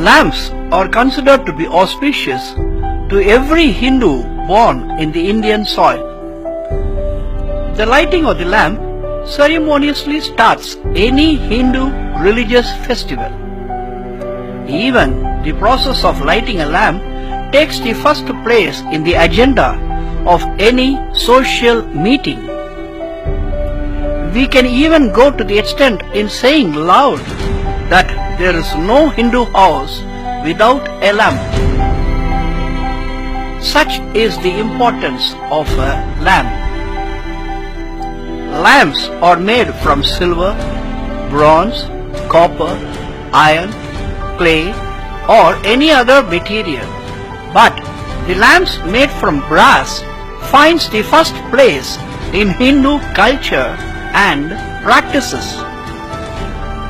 Lamps are considered to be auspicious to every Hindu born in the Indian soil. The lighting of the lamp ceremoniously starts any Hindu religious festival. Even the process of lighting a lamp takes the first place in the agenda of any social meeting. We can even go to the extent in saying loud that there is no Hindu house without a lamp. Such is the importance of a lamp. Lamps are made from silver, bronze, copper, iron, clay or any other material. But the lamps made from brass finds the first place in Hindu culture and practices.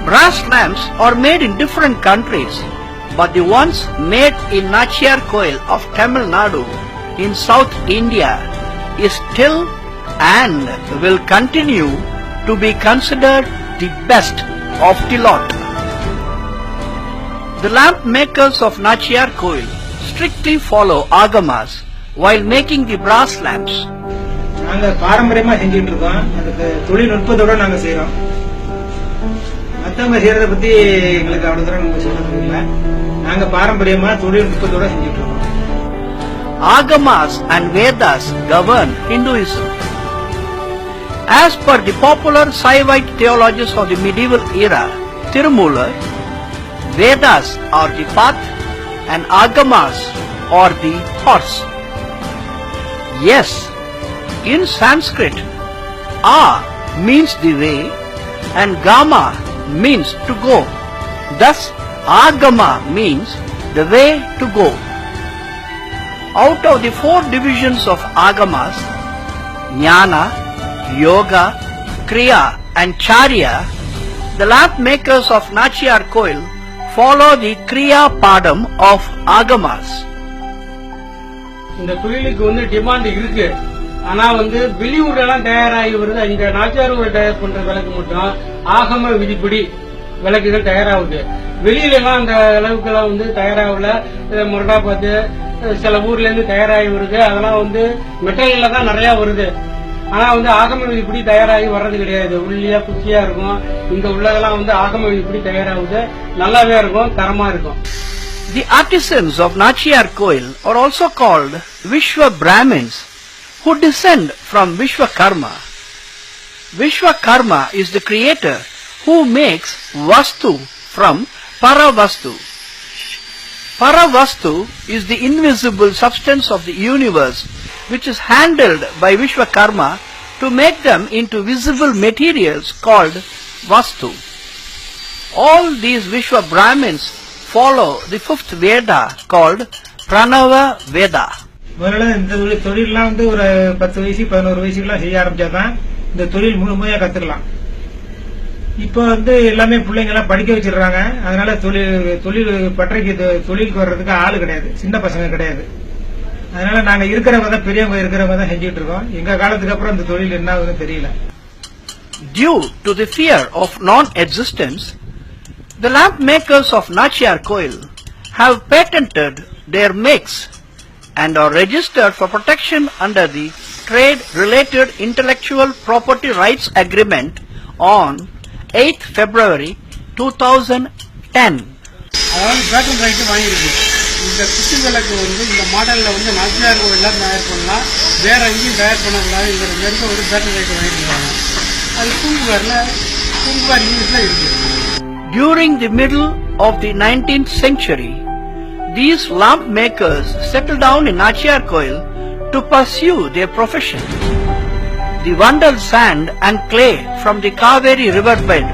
Brass lamps are made in different countries, but the ones made in Nachiyarkoil of Tamil Nadu in South India is still and will continue to be considered the best of the lot. The lamp makers of Nachiyarkoil strictly follow agamas while making the brass lamps. நாங்க பாரம்பரியமா செஞ்சுட்டு இருக்கோம். அதுக்கு தொழில்நுட்பத்தோட நாங்க செய்யறோம். மத்தவங்க செய்யறத பத்தி எங்களுக்கு அவ்வளவு தூரம் நம்ம சொல்றது இல்ல. நாங்க பாரம்பரியமா தொழில்நுட்பத்தோட செஞ்சுட்டு இருக்கோம். Agamas and Vedas govern Hinduism. As per the popular Saivite theologians of the medieval era, Tirumoolar, Vedas are the path and Agamas are the horse. Yes, in Sanskrit, A means the way and Gama means to go. Thus, Agama means the way to go. Out of the 4 divisions of Agamas, Jnana, Yoga, Kriya and Charya, the lamp makers of Nachiyarkoil follow the Kriya Padam of Agamas. இந்த தொழிலுக்கு demand இருக்கு. ஆனா வெளியூர்ல எல்லாம் தயாராகி வருது. இங்க நாச்சியார்கோயில் தயார் பண்ற விளக்கு மட்டும் ஆகம விதிப்படி விளக்குகள் தயாராகுது. வெளியில எல்லாம் அந்த அளவுக்கு எல்லாம் தயாராகல. முரடா பார்த்து சில ஊர்ல இருந்து தயாராகி வருது. அதெல்லாம் மெட்டல்ல தான் நிறைய வருது. ஆனா ஆகம விதிப்படி தயாராகி வர்றது கிடையாது. உள்ளியா குச்சியா இருக்கும். இங்க உள்ளதெல்லாம் ஆகம விதிப்படி தயாராகுது. நல்லாவே இருக்கும், தரமா இருக்கும். The artisans of Nachiyarkoil are also called Vishwa Brahmins, who descend from Vishwakarma. Vishwakarma is the creator who makes Vastu from Paravastu. Paravastu is the invisible substance of the universe which is handled by Vishwakarma to make them into visible materials called Vastu. All these Vishwa Brahmins follow the 5th Veda called Pranava Veda. முதல்ல இந்த தொழிலாம் ஒரு 10 வயசு 11 வயசுக்குலாம் செய்ய ஆரம்பிச்சாதான் இந்த தொழில் முழுமையா கத்துக்கலாம். இப்ப எல்லாமே பிள்ளைங்க எல்லாம் படிக்க வச்சிடுறாங்க. அதனால தொழில் பற்றைக்கு தொழிலுக்கு வர்றதுக்கு ஆளு கிடையாது, சின்ன பசங்க கிடையாது. அதனால நாங்க இருக்கிறவங்க தான், பெரியவங்க இருக்கிறவங்க தான் செஞ்சுட்டு இருக்கோம். எங்க காலத்துக்கு அப்புறம் இந்த தொழில் என்ன ஆகுதுன்னு தெரியல. Due to the fear of non-existence, the lamp makers of Nachiyarkoil have patented their makes and are registered for protection under the Trade-Related Intellectual Property Rights Agreement on 8th February 2010. அதாவது பேட்டன் ரைட்டு வாங்கியிருக்கு. இந்த குச்சி விளக்கு இந்த மாடல்ல நாச்சியார்கோயில் தயார் பண்ணலாம், வேற எங்கேயும் தயார் பண்ணக்கூடாதுங்கிற மாதிரி ஒரு பேட்டன் ரைட்டு வாங்கியிருக்காங்க. அது பூங்குவார் யூனிட்ல இருக்கு. During the middle of the 19th century, these lamp makers settled down in Nachiyarkoil to pursue their profession. The Vandal sand and clay from the Kaveri riverbed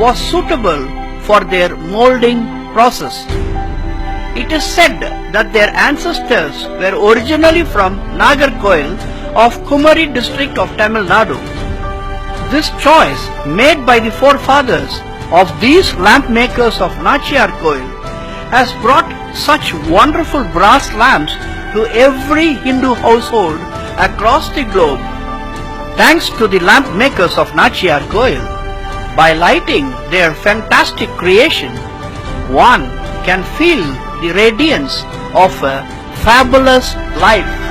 was suitable for their molding process. It is said that their ancestors were originally from Nagarkoil of Kumari district of Tamil Nadu. This choice made by the forefathers of these lamp makers of Nachiyarkoil has brought such wonderful brass lamps to every Hindu household across the globe. Thanks to the lamp makers of Nachiyarkoil, by lighting their fantastic creation, one can feel the radiance of a fabulous life.